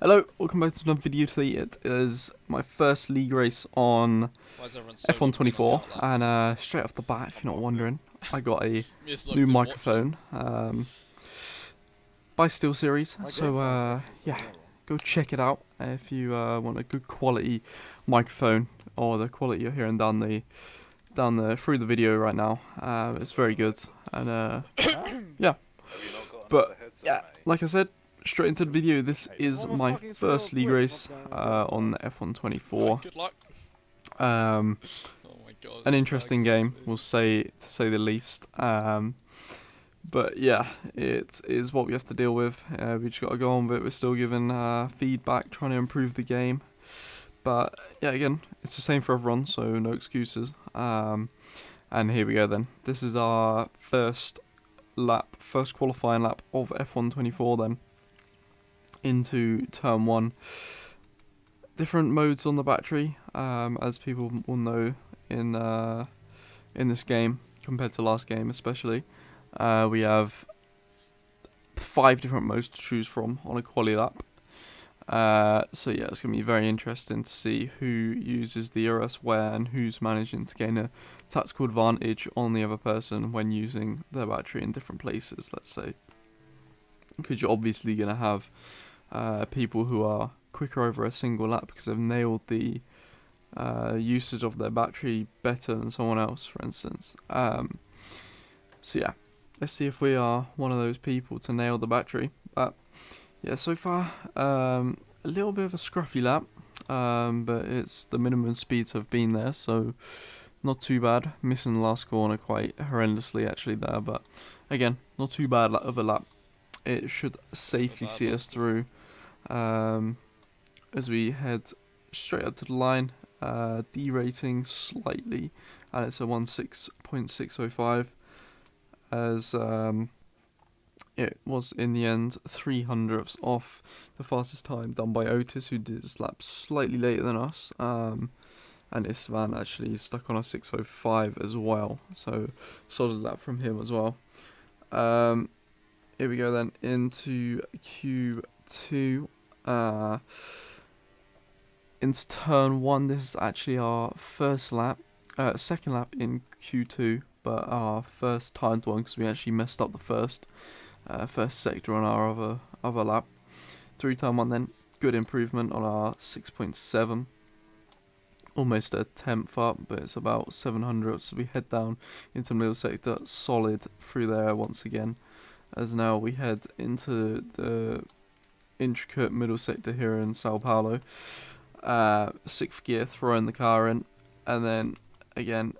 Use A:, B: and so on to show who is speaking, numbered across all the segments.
A: Hello, welcome back to another video today. It is my first league race on
B: Why is everyone so locked in on the
A: F124,
B: outlet?
A: and straight off the bat, if you're not wondering, I got a
B: Me is
A: new
B: locked in watching.
A: microphone by SteelSeries, so yeah, go check it out if you want a good quality microphone, or the quality you're hearing down the through the video right now. It's very good, and yeah, but yeah, like I said, straight into the video. This is my first league race on the F124.
B: Alright, good luck.
A: Um,
B: Oh my god,
A: an
B: it's
A: interesting
B: lagging onto
A: game,
B: me.
A: we'll say to say the least. But yeah, it is what we have to deal with. We just got to go on with it. We're still giving feedback, trying to improve the game. But yeah, again, it's the same for everyone, so no excuses. And here we go then. This is our first qualifying lap of F124 then, into turn one. Different modes on the battery, as people will know in this game compared to last game especially. We have 5 different modes to choose from on a quali lap. So yeah, it's going to be very interesting to see who uses the ERS where and who's managing to gain a tactical advantage on the other person when using their battery in different places, let's say. Because you're obviously going to have people who are quicker over a single lap because they've nailed the usage of their battery better than someone else, for instance. So yeah, let's see if we are one of those people to nail the battery. But yeah, so far a little bit of a scruffy lap, but it's the minimum speeds have been there, so not too bad. Missing the last corner quite horrendously actually there, but again, not too bad of a lap. It should safely
B: Bad
A: see
B: luck.
A: us through as we head straight up to the line. Derating slightly, and it's a 16.605 as it was in the end 300ths off the fastest time done by Otis, who did his lap slightly later than us. And Istvan actually stuck on a 605 as well, so solid lap from him as well. Here we go then into Q2. Into turn one. This is actually our second lap in Q2, but our first timed one because we actually messed up the first sector on our other lap. Through turn one, then good improvement on our 6.7, almost a tenth up, but it's about 700. So we head down into the middle sector, solid through there once again. As now we head into the intricate middle sector here in Sao Paulo. 6th gear, throwing the car in, and then again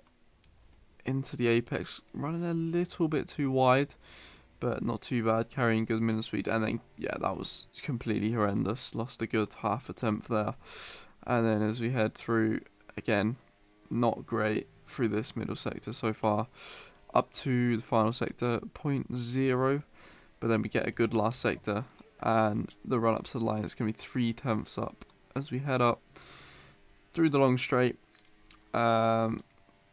A: into the apex, running a little bit too wide, but not too bad, carrying good minimum speed. And then yeah, that was completely horrendous, lost a good half a tenth there. And then as we head through, again, not great through this middle sector so far, up to the final sector, 0.0, but then we get a good last sector, and the run up to the line is going to be 3/10 up as we head up through the long straight, and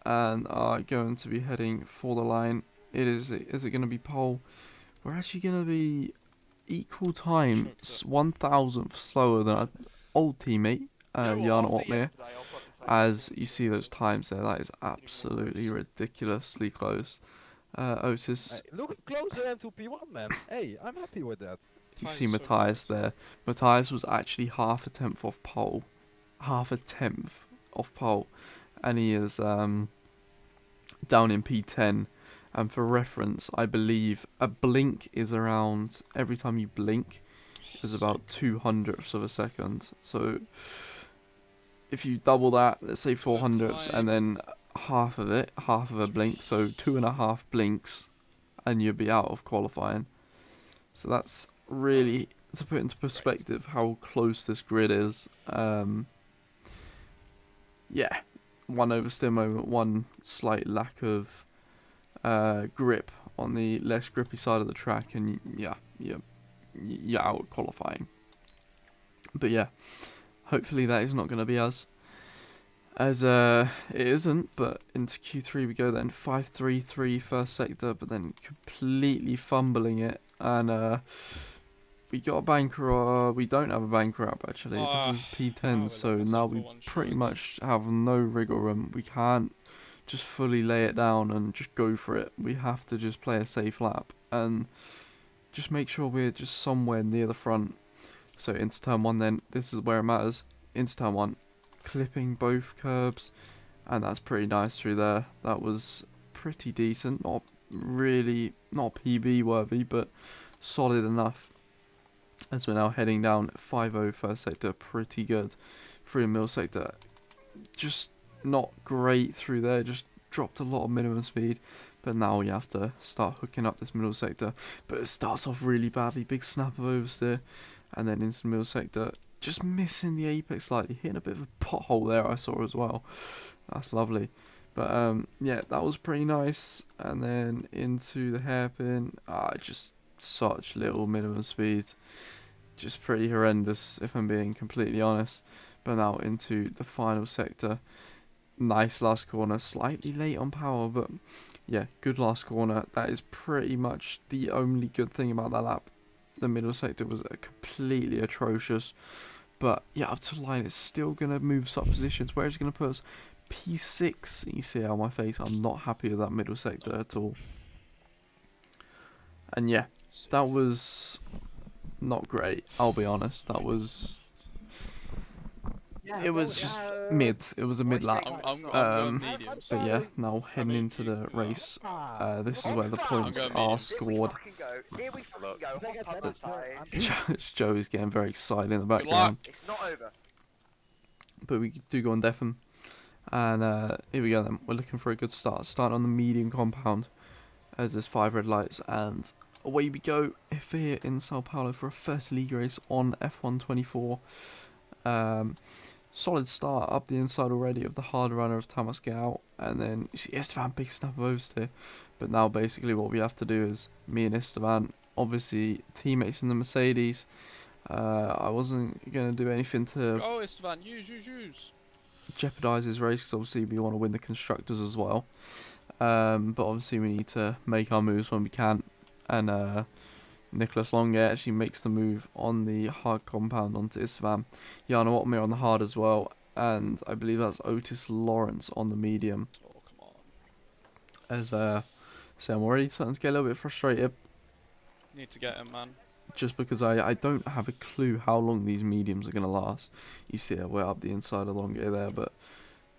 A: are going to be heading for the line. Is it going to be pole? We're actually going to be equal time, 1,000th slower than our old teammate, Jana Otmir. As you see those times there, that is absolutely ridiculously close. Otis,
C: Look closer than to P1, man. Hey, I'm happy with that.
A: you
B: Time
A: see
B: is so
A: Matthias
B: close.
A: there. Matthias was actually half a tenth off pole. Half a tenth off pole. And he is down in P10. And for reference, I believe a blink is around, every time you blink, is about 200ths of a second. So if you double that, let's say 400ths, and then half of a blink, so 2.5 blinks, and you'd be out of qualifying. So that's really, to put into perspective how close this grid is. Yeah, one oversteer moment, one slight lack of grip on the less grippy side of the track, and you're out qualifying. But yeah, hopefully that is not going to be us. As it isn't, but into Q3 we go then, 5-3-3 first sector, but then completely fumbling it, and we got a banker. We don't have a banker up actually.
B: Ah,
A: This is
B: I
A: P10,
B: will
A: so
B: let
A: now
B: myself
A: we
B: for one
A: pretty
B: strike.
A: much have no wriggle room. We can't just fully lay it down and just go for it. We have to just play a safe lap and just make sure we're just somewhere near the front. So into turn one, then this is where it matters. Into turn one, clipping both curbs, and that's pretty nice through there. That was pretty decent. Not really, not PB worthy, but solid enough. As we're now heading down 5-0 first sector, pretty good. Through the middle sector, just not great through there, just dropped a lot of minimum speed. But now we have to start hooking up this middle sector. But it starts off really badly, big snap of oversteer, and then into the middle sector, just missing the apex slightly, hitting a bit of a pothole there I saw as well. That's lovely. But yeah, that was pretty nice. And then into the hairpin, just such little minimum speed. Just pretty horrendous if I'm being completely honest. But now into the final sector. Nice last corner, slightly late on power, but yeah, good last corner. That is pretty much the only good thing about that lap. The middle sector was completely atrocious. But yeah, up to line, it's still going to move us up positions. Where it's going to put us P6. You see it on my face. I'm not happy with that middle sector at all. And yeah, that was not great. I'll be honest. That was. It was just mid. It was a mid lap.
B: I'm going
A: But
B: mediums.
A: yeah, now heading
B: mean,
A: into
B: you
A: the
B: can go.
A: race. This is where the points
B: going
A: are
B: mediums.
A: scored.
D: Here we fucking go. Hot tub guys.
A: Joey's getting very excited in the
B: Good luck.
A: background.
D: It's not over.
A: But we do go on Defham. And here we go then. We're looking for a good start. Starting on the medium compound. As there's 5 red lights. And away we go. If here in Sao Paulo for a first league race on F124. Solid start up the inside already of the hard runner of Thomas get out. And then you see Esteban, big snap of oversteer. But now basically what we have to do is me and Esteban, obviously teammates in the Mercedes. I wasn't going to do anything to
B: Go, Esteban. Use.
A: jeopardise his race because obviously we want to win the constructors as well. But obviously we need to make our moves when we can. And Nicholas Longe actually makes the move on the hard compound onto Istvan. Jana Otmir on the hard as well. And I believe that's Otis Lawrence on the medium.
B: Oh, come on.
A: As so I'm already starting to get a little bit frustrated.
B: Need to get him, man.
A: Just because I don't have a clue how long these mediums are going to last. You see it way up the inside of Longe there, but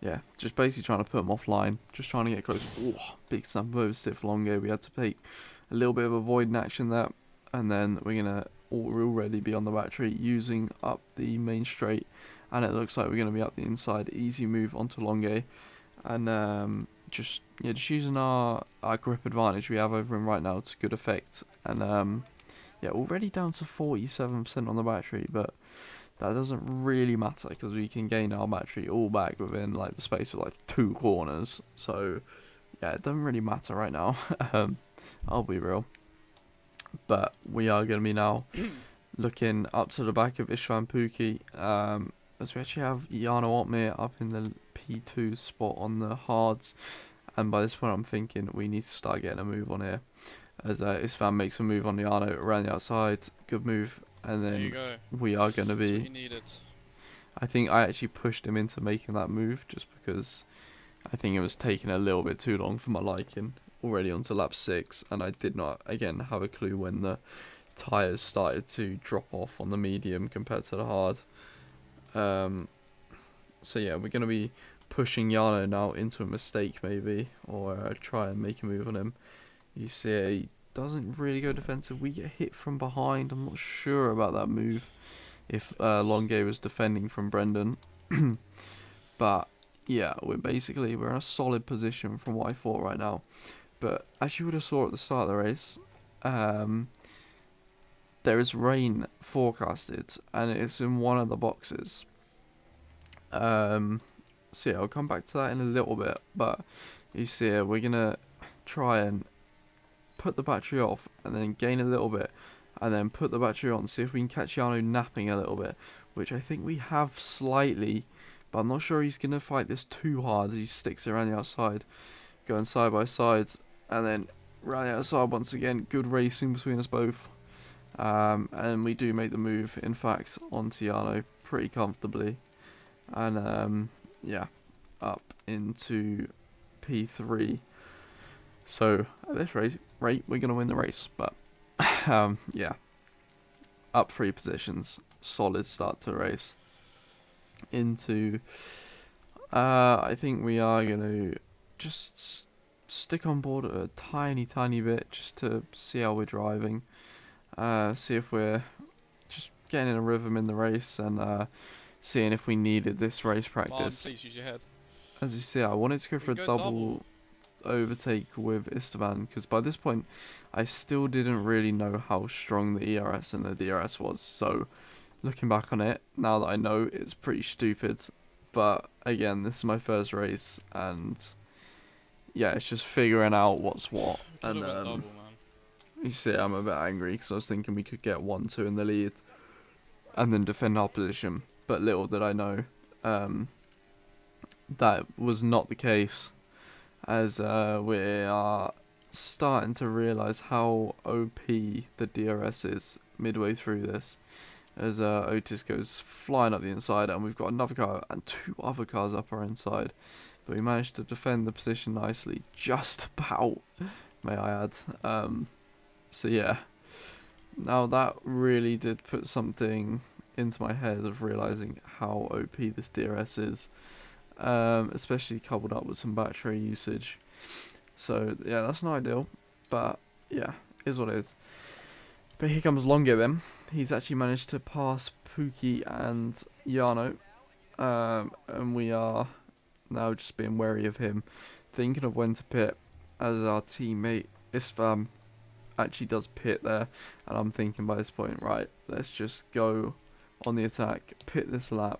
A: yeah, just basically trying to put them offline. Just trying to get close. Oh, big snap over stiff Longe. We had to take a little bit of avoiding action there. And then we're already be on the battery using up the main straight. And it looks like we're going to be up the inside. Easy move onto Longe. And just using our grip advantage we have over him right now to good effect. And yeah, already down to 47% on the battery, but that doesn't really matter because we can gain our battery all back within like the space of like 2 corners. So yeah, it doesn't really matter right now. I'll be real. But we are going to be now looking up to the back of Istvan Pukki, as we actually have Jano Otmir up in the P2 spot on the hards. And by this point I'm thinking we need to start getting a move on here. As Istvan makes a move on Jano around the outside, good move. And
B: There you
A: then
B: go.
A: we are going to
B: That's what
A: be...
B: you needed.
A: I think I actually pushed him into making that move just because I think it was taking a little bit too long for my liking. Already onto lap 6, and I did not again have a clue when the tyres started to drop off on the medium compared to the hard. So yeah, we're going to be pushing Jano now into a mistake maybe, or try and make a move on him. You see he doesn't really go defensive. We get hit from behind. I'm not sure about that move if Longe was defending from Brendan. But yeah, we're in a solid position from what I thought right now. But as you would have saw at the start of the race, there is rain forecasted, and it's in one of the boxes. So yeah, I'll come back to that in a little bit. But you see here, we're gonna try and put the battery off, and then gain a little bit, and then put the battery on. See if we can catch Jano napping a little bit, which I think we have slightly. But I'm not sure he's gonna fight this too hard. He sticks around the outside, going side by sides. And then round the outside once again, good racing between us both. And we do make the move, in fact, onto Yano pretty comfortably. And yeah, up into P3. So at this rate, we're going to win the race. But yeah, up 3 positions. Solid start to the race. Into, I think we are going to just stick on board a tiny bit just to see how we're driving. See if we're just getting in a rhythm in the race and seeing if we needed this race
B: Come on,
A: practice.
B: please use your head.
A: As you see, I wanted to go for a
B: Go
A: double overtake with Esteban because by this point I still didn't really know how strong the ERS and the DRS was. So looking back on it, now that I know, it's pretty stupid. But again, this is my first race and yeah, it's just figuring out what's what.
B: Could've
A: And
B: went double, man.
A: you see, I'm a bit angry because I was thinking we could get 1-2 in the lead and then defend our position. But little did I know, that was not the case, as we are starting to realise how OP the DRS is midway through this. As Otis goes flying up the inside, and we've got another car and 2 other cars up our inside. But we managed to defend the position nicely, just about, may I add. So yeah, now that really did put something into my head of realising how OP this DRS is, especially coupled up with some battery usage. So yeah, that's not ideal, but yeah, is what it is. But here comes Longe then. He's actually managed to pass Pookie and Yano, and we are now just being wary of him, thinking of when to pit, as our teammate Isfam actually does pit there, and I'm thinking by this point, right, let's just go on the attack, pit this lap,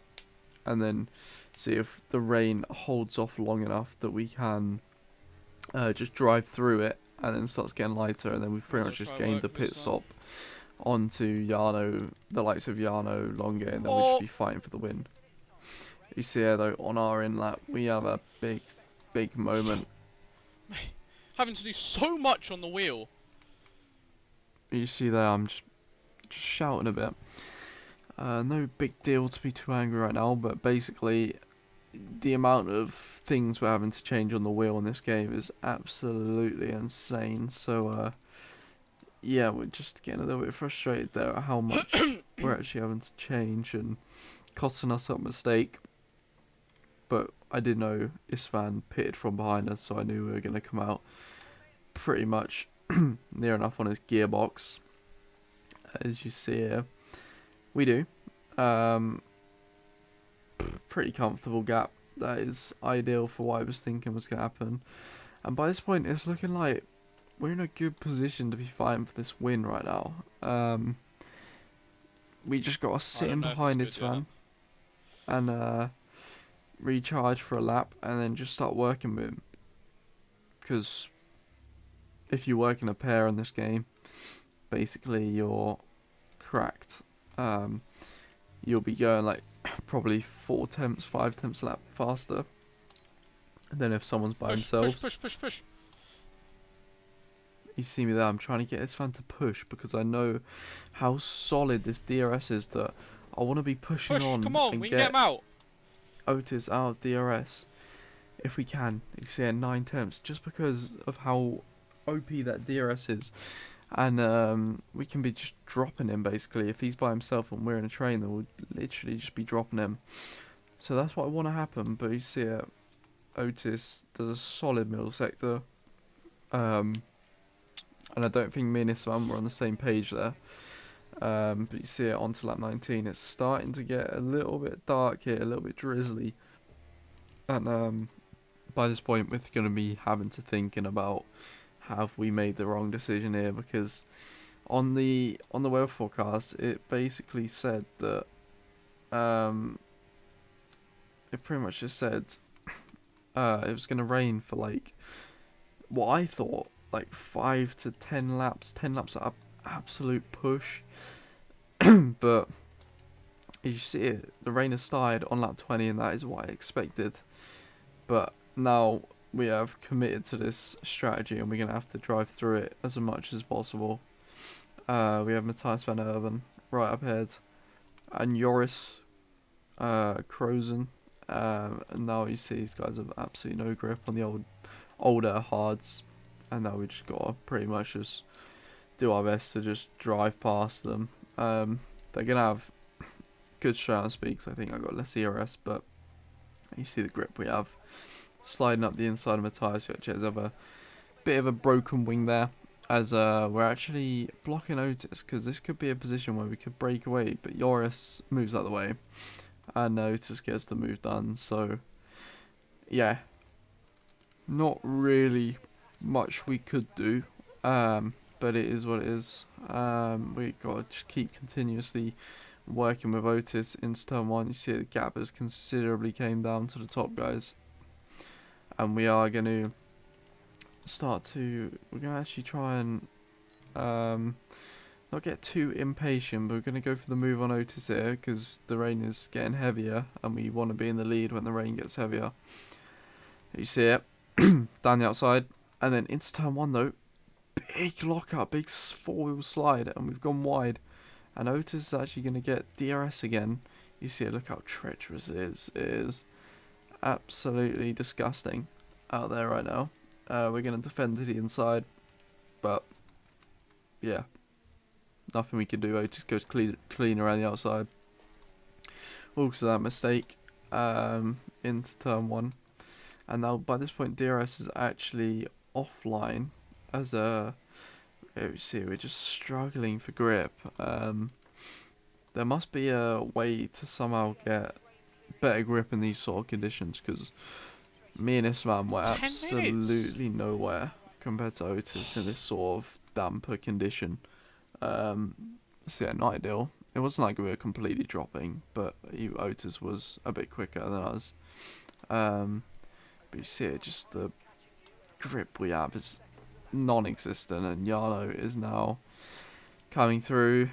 A: and then see if the rain holds off long enough that we can just drive through it, and then starts getting lighter, and then we've pretty much just gained the pit stop onto Yano, the likes of Yano, Longe, and then we'll just be fighting for the win. You see here though, on our in lap, we have a big moment.
B: Having to do so much on the wheel.
A: You see there, I'm just shouting a bit. No big deal to be too angry right now, but basically the amount of things we're having to change on the wheel in this game is absolutely insane. So yeah, we're just getting a little bit frustrated there at how much we're actually having to change and costing us a mistake. But I did know Isfan pitted from behind us, so I knew we were going to come out pretty much near enough on his gearbox. As you see here, we do. Pretty comfortable gap. That is ideal for what I was thinking was going to happen. And by this point, it's looking like we're in a good position to be fighting for this win right now. We just got to sit in behind Isfan and recharge for a lap, and then just start working with him. Because if you work in a pair in this game, basically you're cracked. You'll be going like probably 4 temps, 5 temps a lap faster than if someone's by themselves.
B: Push.
A: You see me there, I'm trying to get Isfan to push because I know how solid this DRS is that I want to be pushing on.
B: Come on,
A: and
B: we can get him out.
A: Otis out of DRS if we can. You see at 9 temps, just because of how OP that DRS is. And we can be just dropping him basically. If he's by himself and we're in a train, then we'll literally just be dropping him. So that's what I want to happen. But you see Otis does a solid middle sector. And I don't think me and Islam were on the same page there. But you see it onto lap 19. It's starting to get a little bit dark here, a little bit drizzly. And by this point, we're going to be having to thinking about, have we made the wrong decision here? Because on the weather forecast, it basically said that it pretty much just said it was going to rain for like what I thought like 5 to 10 laps. 10 laps at absolute push. But you see it, the rain has started on lap 20, and that is what I expected. But now we have committed to this strategy, and we're going to have to drive through it as much as possible. We have Matthias van Erven right up ahead, and Joris Krozen. And now you see these guys have absolutely no grip on the older hards, and now we just gotta pretty much just do our best to just drive past them. They're gonna have good straight on speed 'cause I think I got less ERS, but you see the grip we have. Sliding up the inside of Matthias, who actually has a bit of a broken wing there, as we're actually blocking Otis, because this could be a position where we could break away, but Joris moves out of the way, and Otis gets the move done, so yeah, not really much we could do, but it is what it is. We got to just keep continuously working with Otis into turn 1. You see the gap has considerably came down to the top guys, and we are going to we're going to actually try and not get too impatient, but we're going to go for the move on Otis here, because the rain is getting heavier, and we want to be in the lead when the rain gets heavier. You see it, down the outside, and then into turn 1 though, big lockup, big 4-wheel slide, and we've gone wide, and Otis is actually going to get DRS again. You see it, look how treacherous it is. It is absolutely disgusting out there right now. We're going to defend to the inside, but yeah, nothing we can do. Otis goes clean around the outside. Also that mistake into turn 1, and now by this point DRS is actually offline, as you see we're just struggling for grip. There must be a way to somehow get better grip in these sort of conditions, because me and Islam were
B: 10
A: absolutely nowhere compared to Otis in this sort of damper condition. So yeah, not ideal. It wasn't like we were completely dropping, but Otis was a bit quicker than us. But you see it, just the grip we have is non-existent, and Yano is now coming through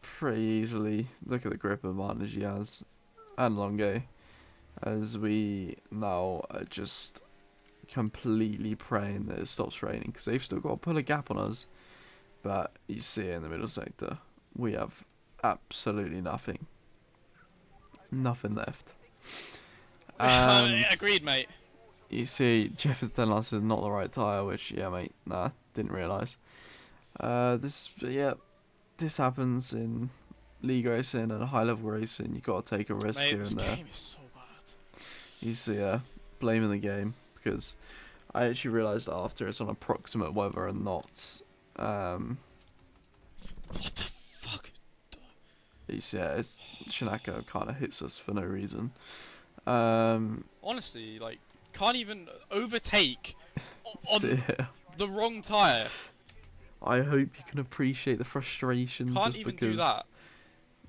A: pretty easily. Look at the grip advantage he has, and Longe, as we now are just completely praying that it stops raining, because they've still got to pull a gap on us. But you see in the middle sector, we have absolutely nothing left. And
B: Agreed, mate.
A: you see Jeff is telling us it's not the right tyre, which, yeah mate, nah, didn't realise. This happens in league racing and high level racing. You got to take a risk
B: Mate,
A: here
B: this
A: and there.
B: game is so bad.
A: You see blaming the game, because I actually realised after it's on approximate weather and not
B: What the fuck?
A: it's Shinaka kind of hits us for no reason.
B: Honestly, like, can't even overtake on
A: So, yeah,
B: the wrong tyre.
A: I hope you can appreciate the frustration,
B: Can't
A: just
B: even
A: because,
B: do that.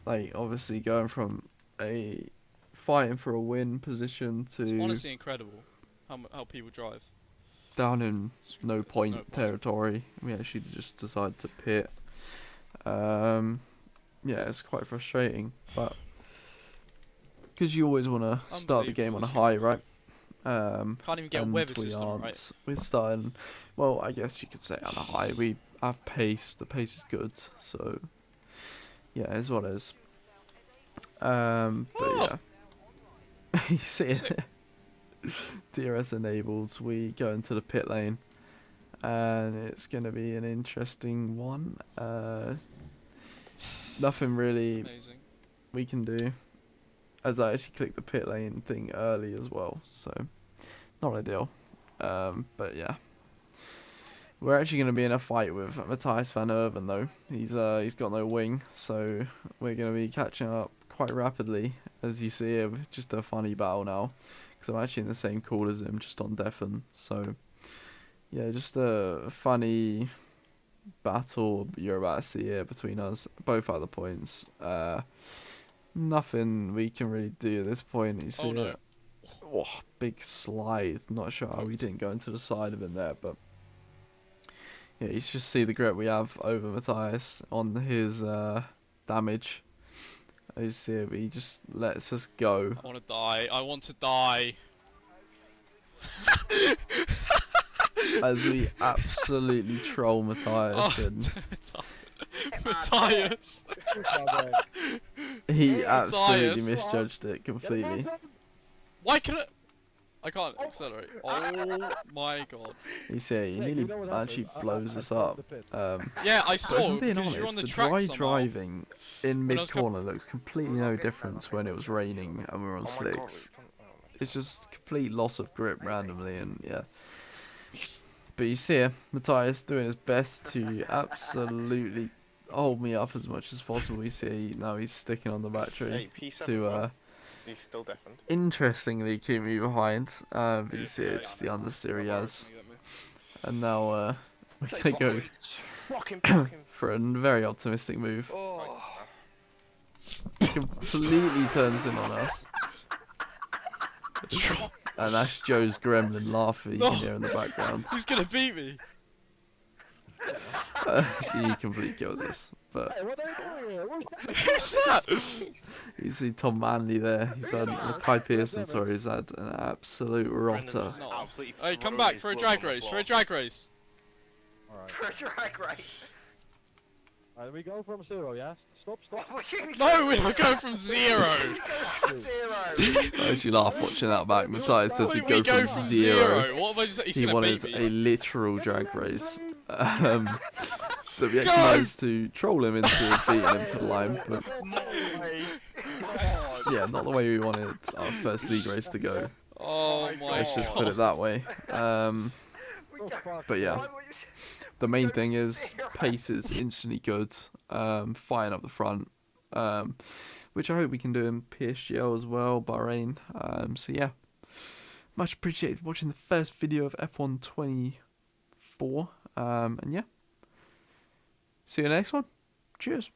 A: like, obviously going from a fighting for a win position
B: It's
A: to
B: honestly incredible how people drive.
A: down in no point
B: No point.
A: territory, we actually just decide to pit. Yeah, it's quite frustrating, but because you always want to start the game on a high, right?
B: Can't even get a
A: and
B: weather
A: we
B: system
A: aren't.
B: right.
A: We're starting, well, I guess you could say on a high. We have pace. The pace is good, so yeah, it's what it is. But
B: Oh!
A: yeah, you see it.
B: Sick.
A: DRS enabled. We go into the pit lane, and it's gonna be an interesting one. Nothing really
B: Amazing.
A: we can do, as I actually clicked the pit lane thing early as well, so not ideal. But yeah, we're actually going to be in a fight with Matthias van Erven though. He's got no wing, so we're going to be catching up quite rapidly, as you see it. Just a funny battle now, because I'm actually in the same call as him, just on Defen. So yeah, just a funny battle you're about to see here between us, both at the points. Nothing we can really do at this point. You see
B: Oh no.
A: it. Oh, big slide. Not sure how we didn't go into the side of him there, but yeah, you just see the grip we have over Matthias on his damage. You see it, he just lets us go.
B: I want to die. I want to die.
A: as we absolutely troll Matthias,
B: Oh,
A: and
B: Matthias.
A: he absolutely
B: Matthias.
A: misjudged it completely.
B: Why can I can't accelerate. Oh my god.
A: You see, he
C: Yeah,
A: nearly
C: you know what
A: actually
C: happened?
A: blows
C: I
A: us
C: found
A: up.
C: the pit.
B: Yeah, I
A: But if
B: saw
A: I'm being
B: because you're on
A: honest,
B: the
A: the
B: track
A: dry
B: somehow.
A: driving in
B: When I was
A: mid-corner looks completely no difference when it was raining and we were on slicks. It's just complete loss of grip randomly, and yeah. But you see here, Matthias doing his best to absolutely hold me up as much as possible. You see, now he's sticking on the battery to
D: He's still deafened.
A: interestingly keep me behind. But you see, it's just the understeer he has. And now we're going to go for a very optimistic move. Completely turns in on us. And that's Joe's gremlin laughing you can hear in the background.
B: Who's gonna beat me?
A: So he completely kills us. But
C: Hey, what are you doing here?
B: Who's that?
A: you see Tom Manley there. He's had Kai Pearson, sorry, he's had an absolute rotter.
B: No. Hey, come back for a drag race. For a drag race.
C: Alright.
D: For a drag race.
C: Alright, we go from 0, yeah? Stop.
B: No, we're not going from 0.
D: Zero.
A: I actually laugh watching that back. Matthias says we
B: We
A: go from zero.
B: What have I just said? He's
A: He
B: gonna
A: wanted
B: beat
A: a
B: me.
A: literal drag race. So we actually
B: Go!
A: managed to troll him into beating him to the line. But yeah, not the way we wanted our first league race to go.
B: Oh my
A: Let's just put
B: god.
A: it that way. But yeah, the main thing is pace is instantly good. Firing up the front, which I hope we can do in PSGL as well, Bahrain. So yeah, much appreciated watching the first video of F1 24. And yeah, see you in the next one. Cheers.